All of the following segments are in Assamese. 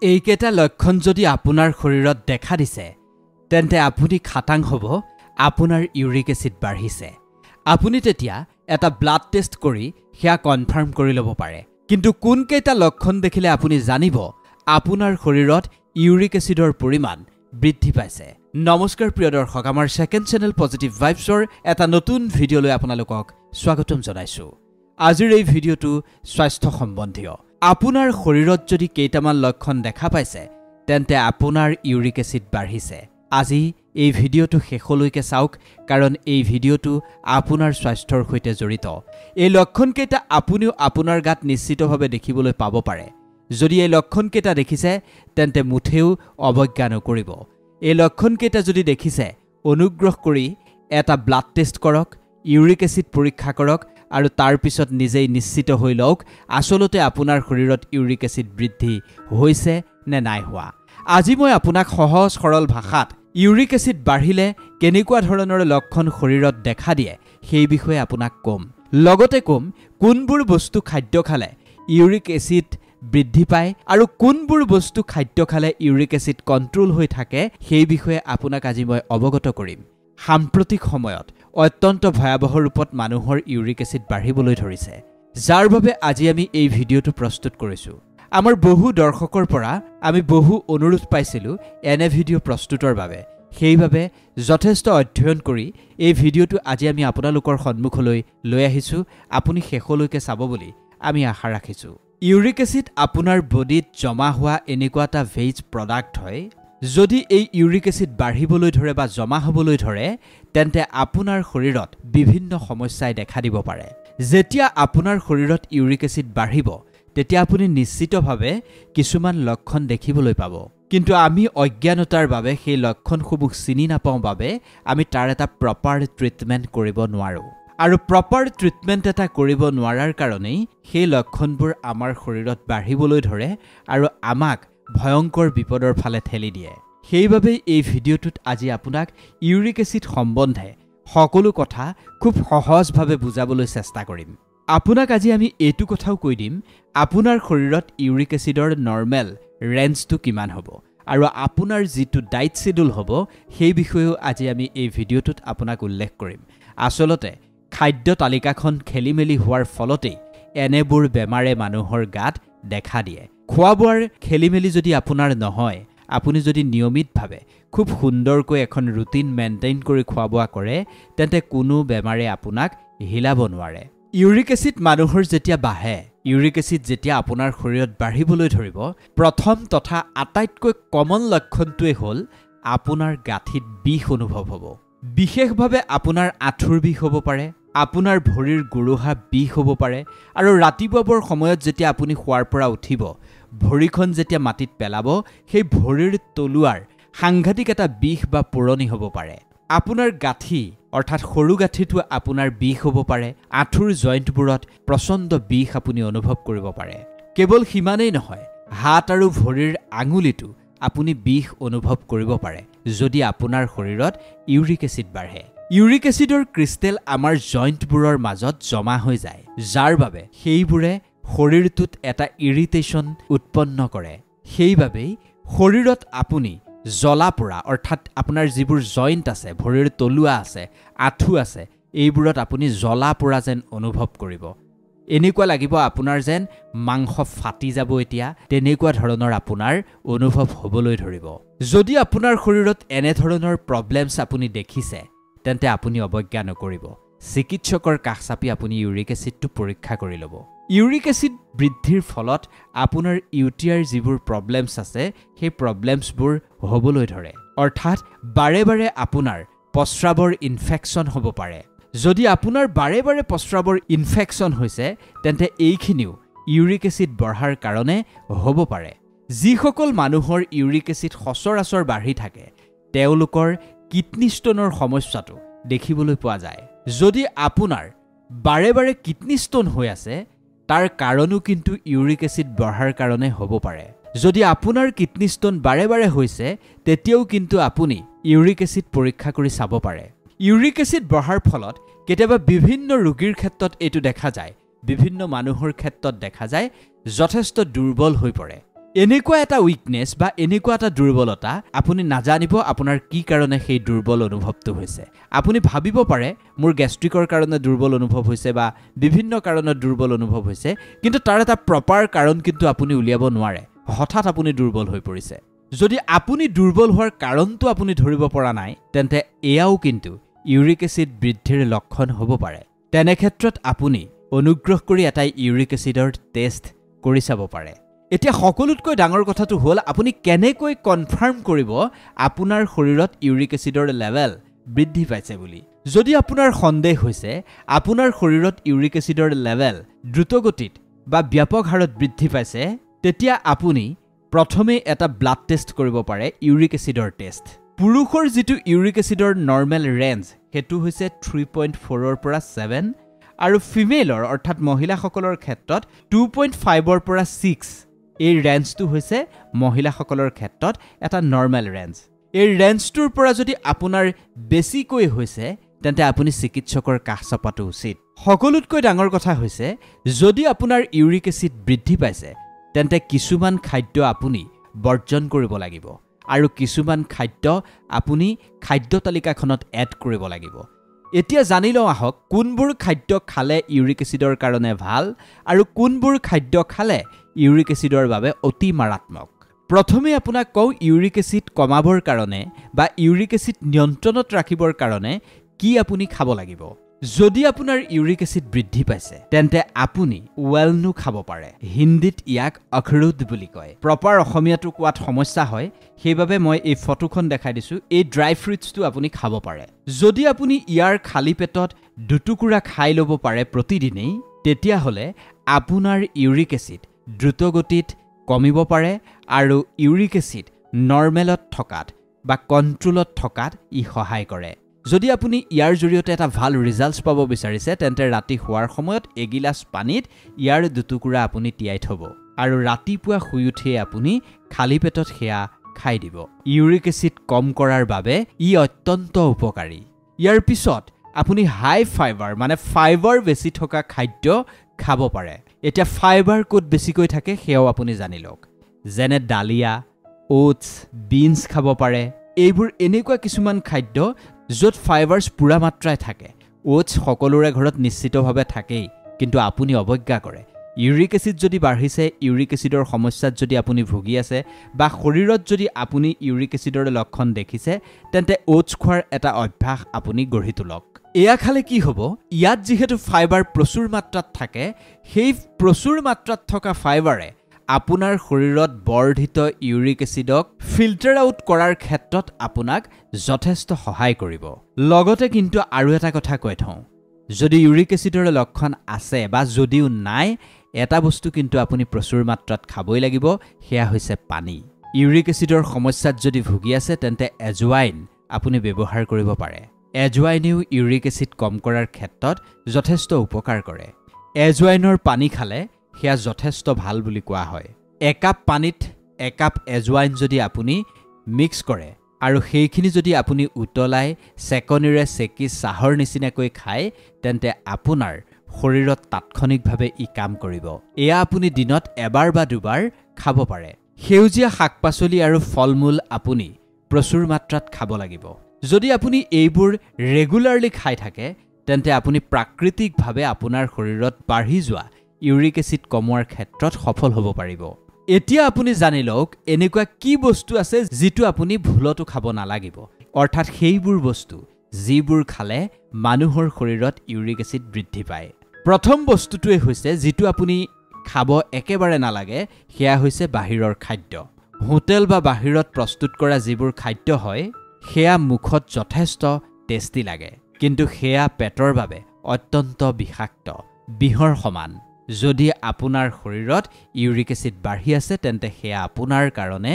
এইকেইটা লক্ষণ যদি আপোনাৰ শৰীৰত দেখা দিছে তেন্তে আপুনি খাটাং হ'ব আপোনাৰ ইউৰিক এচিড বাঢ়িছে। আপুনি তেতিয়া এটা ব্লাড টেষ্ট কৰি সেয়া কনফাৰ্ম কৰি ল'ব পাৰে। কিন্তু কোনকেইটা লক্ষণ দেখিলে আপুনি জানিব আপোনাৰ শৰীৰত ইউৰিক এচিডৰ পৰিমাণ বৃদ্ধি পাইছে। নমস্কাৰ প্ৰিয় দৰ্শক, আমাৰ সেকেন্ড চেনেল পজিটিভ ভাইবছৰ এটা নতুন ভিডিঅ'লৈ আপোনালোকক স্বাগতম জনাইছো। আজিৰ এই ভিডিঅ'টো স্বাস্থ্য সম্বন্ধীয়। আপোনাৰ শৰীৰত যদি কেইটামান লক্ষণ দেখা পাইছে তেন্তে আপোনাৰ ইউৰিক এচিড বাঢ়িছে। আজি এই ভিডিঅ'টো শেষলৈকে চাওক, কাৰণ এই ভিডিঅ'টো আপোনাৰ স্বাস্থ্যৰ সৈতে জড়িত। এই লক্ষণকেইটা আপুনিও আপোনাৰ গাত নিশ্চিতভাৱে দেখিবলৈ পাব পাৰে। যদি এই লক্ষণকেইটা দেখিছে তেন্তে মুঠেও অৱজ্ঞা নকৰিব। এই লক্ষণকেইটা যদি দেখিছে অনুগ্ৰহ কৰি এটা ব্লাড টেষ্ট কৰক, ইউৰিক এচিড পৰীক্ষা কৰক আৰু তাৰ পিছত নিজেই নিশ্চিত হৈ লওক আচলতে আপোনাৰ শৰীৰত ইউৰিক এচিড বৃদ্ধি হৈছে নে নাই হোৱা। আজি মই আপোনাক সহজ সৰল ভাষাত ইউৰিক এচিড বাঢ়িলে কেনেকুৱা ধৰণৰ লক্ষণ শৰীৰত দেখা দিয়ে সেই বিষয়ে আপোনাক ক'ম। লগতে ক'ম কোনবোৰ বস্তু খাদ্য খালে ইউৰিক এচিড বৃদ্ধি পায় আৰু কোনবোৰ বস্তু খাদ্য খালে ইউৰিক এচিড কণ্ট্ৰোল হৈ থাকে সেই বিষয়ে আপোনাক আজি মই অৱগত কৰিম। সাম্প্ৰতিক সময়ত অত্যন্ত ভয়াৱহ ৰূপত মানুহৰ ইউৰিক এচিড বাঢ়িবলৈ ধৰিছে, যাৰ বাবে আজি আমি এই ভিডিঅ'টো প্ৰস্তুত কৰিছোঁ। আমাৰ বহু দৰ্শকৰ পৰা আমি বহু অনুৰোধ পাইছিলোঁ এনে ভিডিঅ' প্ৰস্তুতৰ বাবে। সেইবাবে যথেষ্ট অধ্যয়ন কৰি এই ভিডিঅ'টো আজি আমি আপোনালোকৰ সন্মুখলৈ লৈ আহিছোঁ। আপুনি শেষলৈকে চাব বুলি আমি আশা ৰাখিছোঁ। ইউৰিক এচিড আপোনাৰ বডিত জমা হোৱা এনেকুৱা এটা ভেজ প্ৰডাক্ট হয়। যদি এই ইউৰিক এচিড বাঢ়িবলৈ ধৰে বা জমা হ'বলৈ ধৰে তেন্তে আপোনাৰ শৰীৰত বিভিন্ন সমস্যাই দেখা দিব পাৰে। যেতিয়া আপোনাৰ শৰীৰত ইউৰিক এচিড বাঢ়িব তেতিয়া আপুনি নিশ্চিতভাৱে কিছুমান লক্ষণ দেখিবলৈ পাব, কিন্তু আমি অজ্ঞানতাৰ বাবে সেই লক্ষণসমূহ চিনি নাপাওঁ বাবে আমি তাৰ এটা প্ৰপাৰ ট্ৰিটমেণ্ট কৰিব নোৱাৰোঁ। আৰু প্ৰপাৰ ট্ৰিটমেণ্ট এটা কৰিব নোৱাৰাৰ কাৰণেই সেই লক্ষণবোৰ আমাৰ শৰীৰত বাঢ়িবলৈ ধৰে আৰু আমাক ভয়ংকৰ বিপদৰ ফালে ঠেলি দিয়ে। সেইবাবে এই ভিডিঅ'টোত আজি আপোনাক ইউৰিক এচিড সম্বন্ধে সকলো কথা খুব সহজভাৱে বুজাবলৈ চেষ্টা কৰিম। আপোনাক আজি আমি এইটো কথাও কৈ দিম আপোনাৰ শৰীৰত ইউৰিক এচিডৰ নৰ্মেল ৰেঞ্জটো কিমান হ'ব আৰু আপোনাৰ যিটো ডায়েট শ্বেডিউল হ'ব সেই বিষয়েও আজি আমি এই ভিডিঅ'টোত আপোনাক উল্লেখ কৰিম। আচলতে খাদ্য তালিকাখন খেলি মেলি হোৱাৰ ফলতেই এনেবোৰ বেমাৰে মানুহৰ গাত দেখা দিয়ে। খোৱা বোৱাৰ খেলি মেলি যদি আপোনাৰ নহয়, আপুনি যদি নিয়মিতভাৱে খুব সুন্দৰকৈ এখন ৰুটিন মেইনটেইন কৰি খোৱা বোৱা কৰে তেন্তে কোনো বেমাৰে আপোনাক হিলাব নোৱাৰে। ইউৰিক এচিড মানুহৰ যেতিয়া বাঢ়ে, ইউৰিক এচিড যেতিয়া আপোনাৰ শৰীৰত বাঢ়িবলৈ ধৰিব, প্ৰথম তথা আটাইতকৈ কমন লক্ষণটোৱে হ'ল আপোনাৰ গাঁঠিত বিষ অনুভৱ হ'ব। বিশেষভাৱে আপোনাৰ আঁঠুৰ বিষ হ'ব পাৰে, আপোনাৰ ভৰিৰ গোৰোহা বিষ হ'ব পাৰে আৰু ৰাতিপুৱাৰ সময়ত যেতিয়া আপুনি শোৱাৰ পৰা উঠিব ভৰিখন যেতিয়া মাটিত পেলাব সেই ভৰিৰ তলুৱাৰ সাংঘাতিক এটা বিষ বা পোৰণি হ'ব পাৰে। আপোনাৰ গাঁঠি অৰ্থাৎ সৰু গাঁঠিটো আপোনাৰ বিষ হ'ব পাৰে। আঁঠুৰ জইণ্টবোৰত প্ৰচণ্ড বিষ আপুনি অনুভৱ কৰিব পাৰে। কেৱল সিমানেই নহয়, হাত আৰু ভৰিৰ আঙুলিটো আপুনি বিষ অনুভৱ কৰিব পাৰে যদি আপোনাৰ শৰীৰত ইউৰিক এচিড বাঢ়ে। ইউৰিক এচিডৰ ক্ৰিষ্টেল আমাৰ জইণ্টবোৰৰ মাজত জমা হৈ যায়, যাৰ বাবে সেইবোৰে শৰীৰটোত এটা ইৰিটেশ্যন উৎপন্ন কৰে। সেইবাবেই শৰীৰত আপুনি জ্বলা পোৰা অৰ্থাৎ আপোনাৰ যিবোৰ জইণ্ট আছে, ভৰিৰ তলুৱা আছে, আঁঠু আছে, এইবোৰত আপুনি জ্বলা পোৰা যেন অনুভৱ কৰিব। এনেকুৱা লাগিব আপোনাৰ যেন মাংস ফাটি যাব এতিয়া, তেনেকুৱা ধৰণৰ আপোনাৰ অনুভৱ হ'বলৈ ধৰিব। যদি আপোনাৰ শৰীৰত এনেধৰণৰ প্ৰব্লেমছ আপুনি দেখিছে তেন্তে আপুনি অৱজ্ঞা নকৰিব। চিকিৎসকৰ কাষ চাপি আপুনি ইউৰিক এচিডটো পৰীক্ষা কৰি ল'ব। ইউৰিক এচিড বৃদ্ধিৰ ফলত আপোনাৰ ইউটিআইৰ যিবোৰ প্ৰব্লেমছ আছে সেই প্ৰব্লেমছবোৰ হ'বলৈ ধৰে। অৰ্থাৎ বাৰে বাৰে আপোনাৰ প্ৰস্ৰাৱৰ ইনফেকশ্যন হ'ব পাৰে। যদি আপোনাৰ বাৰে বাৰে প্ৰস্ৰাৱৰ ইনফেকশ্যন হৈছে তেন্তে এইখিনিও ইউৰিক এচিড বঢ়াৰ কাৰণে হ'ব পাৰে। যিসকল মানুহৰ ইউৰিক এচিড সচৰাচৰ বাঢ়ি থাকে তেওঁলোকৰ কিডনী ষ্টোনৰ সমস্যাটো দেখিবলৈ পোৱা যায়। যদি আপোনাৰ বাৰে বাৰে কিডনী ষ্টোন হৈ আছে তাৰ কাৰণো কিন্তু ইউৰিক এচিড বঢ়াৰ কাৰণে হ'ব পাৰে। যদি আপোনাৰ কিডনী ষ্টোন বাৰে বাৰে হৈছে তেতিয়াও কিন্তু আপুনি ইউৰিক এচিড পৰীক্ষা কৰি চাব পাৰে। ইউৰিক এচিড বঢ়াৰ ফলত কেতিয়াবা বিভিন্ন ৰোগীৰ ক্ষেত্ৰত এইটো দেখা যায়, বিভিন্ন মানুহৰ ক্ষেত্ৰত দেখা যায় যথেষ্ট দুৰ্বল হৈ পৰে। এনেকুৱা এটা উইকনেছ বা এনেকুৱা এটা দুৰ্বলতা আপুনি নাজানিব আপোনাৰ কি কাৰণে সেই দুৰ্বল অনুভৱটো হৈছে। আপুনি ভাবিব পাৰে মোৰ গেষ্ট্ৰিকৰ কাৰণে দুৰ্বল অনুভৱ হৈছে বা বিভিন্ন কাৰণত দুৰ্বল অনুভৱ হৈছে, কিন্তু তাৰ এটা প্ৰপাৰ কাৰণ কিন্তু আপুনি উলিয়াব নোৱাৰে। হঠাৎ আপুনি দুৰ্বল হৈ পৰিছে। যদি আপুনি দুৰ্বল হোৱাৰ কাৰণটো আপুনি ধৰিব পৰা নাই, তেন্তে এয়াও কিন্তু ইউৰিক এচিড বৃদ্ধিৰ লক্ষণ হ'ব পাৰে। তেনে ক্ষেত্ৰত আপুনি অনুগ্ৰহ কৰি এটা ইউৰিক এচিডৰ টেষ্ট কৰি চাব পাৰে। এতিয়া সকলোতকৈ ডাঙৰ কথাটো হ'ল আপুনি কেনেকৈ কনফাৰ্ম কৰিব আপোনাৰ শৰীৰত ইউৰিক এচিডৰ লেভেল বৃদ্ধি পাইছে বুলি। যদি আপোনাৰ সন্দেহ হৈছে আপোনাৰ শৰীৰত ইউৰিক এচিডৰ লেভেল দ্ৰুতগতিত বা ব্যাপক হাৰত বৃদ্ধি পাইছে, তেতিয়া আপুনি প্ৰথমে এটা ব্লাড টেষ্ট কৰিব পাৰে, ইউৰিক এচিডৰ টেষ্ট। পুৰুষৰ যিটো ইউৰিক এচিডৰ নৰ্মেল ৰেঞ্জ সেইটো হৈছে 3.4 পৰা 7 আৰু ফিমেলৰ অৰ্থাৎ মহিলাসকলৰ ক্ষেত্ৰত 2.5 পৰা 6। এই ৰেঞ্জটো হৈছে মহিলাসকলৰ ক্ষেত্ৰত এটা নৰ্মেল ৰেঞ্জ। এই ৰেঞ্জটোৰ পৰা যদি আপোনাৰ বেছিকৈ হৈছে তেন্তে আপুনি চিকিৎসকৰ কাষ চপাটো উচিত। সকলোতকৈ ডাঙৰ কথা হৈছে যদি আপোনাৰ ইউৰিক এচিড বৃদ্ধি পাইছে তেন্তে কিছুমান খাদ্য আপুনি বৰ্জন কৰিব লাগিব আৰু কিছুমান খাদ্য আপুনি খাদ্য তালিকাখনত এড কৰিব লাগিব। এতিয়া জানি লওঁ আহক কোনবোৰ খাদ্য খালে ইউৰিক এচিডৰ কাৰণে ভাল আৰু কোনবোৰ খাদ্য খালে ইউৰিক এচিডৰ বাবে অতি মাৰাত্মক। প্ৰথমে আপোনাক কওঁ ইউৰিক এচিড কমাবৰ কাৰণে বা ইউৰিক এচিড নিয়ন্ত্ৰণত ৰাখিবৰ কাৰণে কি আপুনি খাব লাগিব। যদি আপোনাৰ ইউৰিক এচিড বৃদ্ধি পাইছে তেন্তে আপুনি ৱেলনু খাব পাৰে। হিন্দীত ইয়াক অখৰোট বুলি কয়। প্ৰপাৰ অসমীয়াটো কোৱাত সমস্যা হয়, সেইবাবে মই এই ফটোখন দেখাই দিছোঁ। এই ড্ৰাই ফ্ৰুটছটো আপুনি খাব পাৰে। যদি আপুনি ইয়াৰ খালী পেটত দুটুকুৰা খাই ল'ব পাৰে প্ৰতিদিনেই, তেতিয়াহ'লে আপোনাৰ ইউৰিক এচিড দ্ৰুতগতিত কমিব পাৰে আৰু ইউৰিক এচিড নৰ্মেলত থকাত বা কণ্ট্ৰলত থকাত ই সহায় কৰে। যদি আপুনি ইয়াৰ জৰিয়তে এটা ভাল ৰিজাল্টছ পাব বিচাৰিছে তেন্তে ৰাতি শোৱাৰ সময়ত এগিলাচ পানীত ইয়াৰ দুটুকুৰা আপুনি তিয়াই থ'ব আৰু ৰাতিপুৱা শুই উঠিয়ে আপুনি খালী পেটত সেয়া খাই দিব। ইউৰিক এচিড কম কৰাৰ বাবে ই অত্যন্ত উপকাৰী। ইয়াৰ পিছত আপুনি হাই ফাইবাৰ মানে ফাইবাৰ বেছি থকা খাদ্য খাব পাৰে। এতিয়া ফাইবাৰ ক'ত বেছিকৈ থাকে সেয়াও আপুনি জানি লওক, যেনে ডালিয়া, ওটছ, বিনছ খাব পাৰে। এইবোৰ এনেকুৱা কিছুমান খাদ্য য'ত ফাইবাৰ্ছ পূৰা মাত্ৰাই থাকে। ওটছ সকলোৰে ঘৰত নিশ্চিতভাৱে থাকেই, কিন্তু আপুনি অৱজ্ঞা কৰে। ইউৰিক এচিড যদি বাঢ়িছে, ইউৰিক এচিডৰ সমস্যাত যদি আপুনি ভুগি আছে বা শৰীৰত যদি আপুনি ইউৰিক এচিডৰ লক্ষণ দেখিছে, তেন্তে ওটছ খোৱাৰ এটা অভ্যাস আপুনি গঢ়ি তোলক। এয়া খালে কি হ'ব, ইয়াত যিহেতু ফাইবাৰ প্ৰচুৰ মাত্ৰাত থাকে, সেই প্ৰচুৰ মাত্ৰাত থকা ফাইবাৰে আপোনাৰ শৰীৰত বৰ্ধিত ইউৰিক এচিডক ফিল্টাৰ আউট কৰাৰ ক্ষেত্ৰত আপোনাক যথেষ্ট সহায় কৰিব। লগতে কিন্তু আৰু এটা কথা কৈ থওঁ, যদি ইউৰিক এচিডৰ লক্ষণ আছে বা যদিও নাই, এটা বস্তু কিন্তু আপুনি প্ৰচুৰ মাত্ৰাত খাবই লাগিব, সেয়া হৈছে পানী। ইউৰিক এচিডৰ সমস্যাত যদি ভুগি আছে তেন্তে এজৱাইন আপুনি ব্যৱহাৰ কৰিব পাৰে। এজৱাইনেও ইউৰিক এচিড কম কৰাৰ ক্ষেত্ৰত যথেষ্ট উপকাৰ কৰে। এজৱাইনৰ পানী খালে সেয়া যথেষ্ট ভাল বুলি কোৱা হয়। একাপ পানীত একাপ এজৱাইন যদি আপুনি মিক্স কৰে আৰু সেইখিনি যদি আপুনি উতলাই চেকনিৰে চেকি চাহৰ নিচিনাকৈ খায়, তেন্তে আপোনাৰ শৰীৰত তাৎক্ষণিকভাৱে ই কাম কৰিব। এয়া আপুনি দিনত এবাৰ বা দুবাৰ খাব পাৰে। সেউজীয়া শাক পাচলি আৰু ফল মূল আপুনি প্ৰচুৰ মাত্ৰাত খাব লাগিব। যদি আপুনি এইবোৰ ৰেগুলাৰলি খাই থাকে তেন্তে আপুনি প্ৰাকৃতিকভাৱে আপোনাৰ শৰীৰত বাঢ়ি যোৱা ইউৰিক এচিড কমোৱাৰ ক্ষেত্ৰত সফল হ'ব পাৰিব। এতিয়া আপুনি জানি লওক এনেকুৱা কি বস্তু আছে যিটো আপুনি ভুলতো খাব নালাগিব, অৰ্থাৎ সেইবোৰ বস্তু যিবোৰ খালে মানুহৰ শৰীৰত ইউৰিক এচিড বৃদ্ধি পায়। প্ৰথম বস্তুটোৱে হৈছে যিটো আপুনি খাব একেবাৰে নালাগে, সেয়া হৈছে বাহিৰৰ খাদ্য। হোটেল বা বাহিৰত প্ৰস্তুত কৰা যিবোৰ খাদ্য হয় সেয়া মুখত যথেষ্ট টেষ্টি লাগে, কিন্তু সেয়া পেটৰ বাবে অত্যন্ত বিষাক্ত, বিহৰ সমান। যদি আপোনাৰ শৰীৰত ইউৰিক এচিড বাঢ়ি আছে তেন্তে সেয়া আপোনাৰ কাৰণে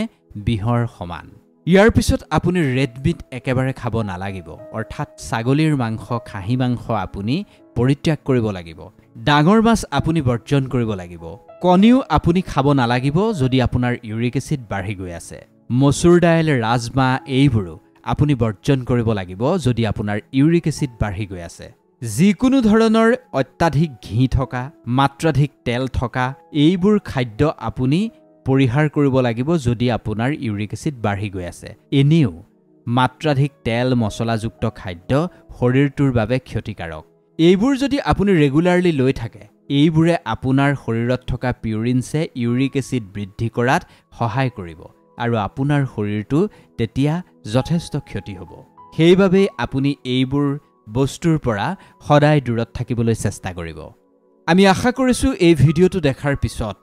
বিহৰ সমান। ইয়াৰ পিছত আপুনি ৰেড মিট একেবাৰে খাব নালাগিব, অৰ্থাৎ ছাগলীৰ মাংস, খাহী মাংস আপুনি পৰিত্যাগ কৰিব লাগিব। ডাঙৰ মাছ আপুনি বৰ্জন কৰিব লাগিব। কণীও আপুনি খাব নালাগিব যদি আপোনাৰ ইউৰিক এচিড বাঢ়ি গৈ আছে। মচুৰ দাইল, ৰাজমাহ এইবোৰো আপুনি বৰ্জন কৰিব লাগিব যদি আপোনাৰ ইউৰিক এচিড বাঢ়ি গৈ আছে। যিকোনো ধৰণৰ অত্যাধিক ঘি থকা, মাত্ৰাধিক তেল থকা এইবোৰ খাদ্য আপুনি পৰিহাৰ কৰিব লাগিব যদি আপোনাৰ ইউৰিক এচিড বাঢ়ি গৈ আছে এনেও মাত্ৰাধিক তেল মছলাযুক্ত খাদ্য শৰীৰটোৰ বাবে ক্ষতিকাৰক এইবোৰ যদি আপুনি ৰেগুলাৰলি লৈ থাকে এইবোৰে আপোনাৰ শৰীৰত থকা পিউৰিনছে ইউৰিক এচিড বৃদ্ধি কৰাত সহায় কৰিব আৰু আপোনাৰ শৰীৰটো তেতিয়া যথেষ্ট ক্ষতি হ'ব সেইবাবে আপুনি এইবোৰ বস্তুৰ পৰা সদায় দূৰত থাকিবলৈ চেষ্টা কৰিব আমি আশা কৰিছো এই ভিডিঅটো দেখাৰ পিছত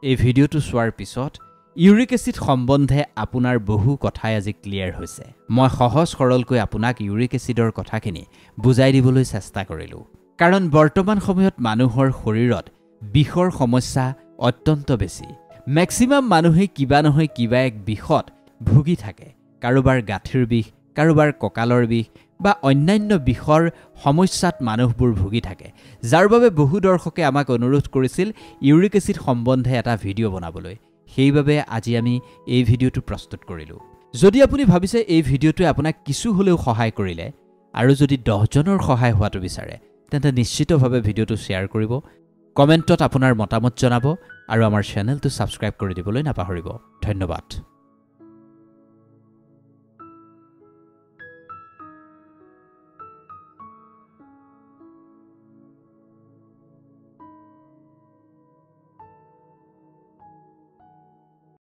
এই ভিডিঅটো চোৱাৰ পিছত ইউৰিক এচিড সম্বন্ধে আপোনাৰ বহু কথাই আজি ক্লিয়াৰ হৈছে মই সহজ সৰলকৈ আপোনাক ইউৰিক এচিডৰ কথাখিনি বুজাই দিবলৈ চেষ্টা কৰিলো কাৰণ বৰ্তমান সময়ত মানুহৰ শৰীৰত বিষৰ সমস্যা অত্যন্ত বেছি ম্যাক্সিমাম মানুহে কিবা নহয় কিবা এক বিষত ভুগি থাকে কাৰোবাৰ গাঁঠিৰ বিষ কাৰোবাৰ কঁকালৰ বিষ বা অন্যান্য বিষৰ সমস্যাত মানুহবোৰ ভুগি থাকে যাৰ বাবে বহু দৰ্শকে আমাক অনুৰোধ কৰিছিল ইউৰিক এচিড সম্বন্ধে এটা ভিডিঅ' বনাবলৈ সেইবাবে আজি আমি এই ভিডিঅ'টো প্ৰস্তুত কৰিলো যদি আপুনি ভাবিছে এই ভিডিঅ'টোৱে আপোনাক কিছু হলেও সহায় কৰিলে আৰু যদি 10 জনৰ সহায় হোৱাটো বিচাৰে তেন্তে নিশ্চিতভাৱে ভিডিঅ'টো শ্বেয়াৰ কৰিব কমেণ্টত আপোনাৰ মতামত জনাব আৰু আমাৰ চেনেলটো সাবস্ক্ৰাইব কৰি দিবলৈ নাপাহৰিব ধন্যবাদ